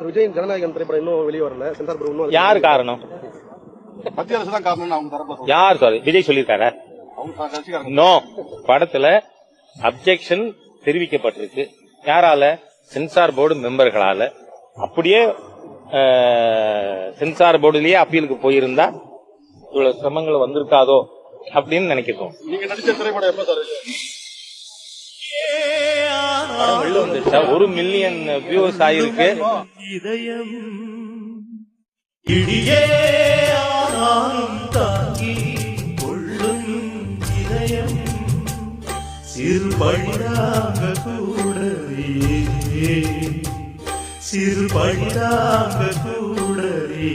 விஜய் ஜனநாயகன் திரைப்படம் இன்னும் வெளியே வரல, சென்சார் போர்டு இன்னும் யார் காரணம்? மத்திய அரசு தான் காரணம். அவங்க தரப்பு யார் சாரி விஜய் சொல்லியிருக்காரா? நோ, படத்துல அப்ஜெக்ஷன் தெரிவிக்கப்பட்டிருக்கு. யாரால? சென்சார் போர்டு மெம்பர்களால. அப்படியே சென்சார் போர்டுலயே அப்பீலுக்கு போயிருந்தா இவ்வளவு சிரமங்கள் வந்திருக்காதோ அப்படின்னு நினைக்கிறோம். நீங்க நடிச்ச திரைப்படம் எப்ப சார் படம் வெளில வந்துருச்சா? 1 மில்லியன் வியூவர்ஸ் ஆயிருக்கு. இதயம் இடியே ஆனாலும் தாங்கி கொள்ளும் இதயம் சிறு பழிதாக கூடவே, சிறு பழிதாக கூடவே.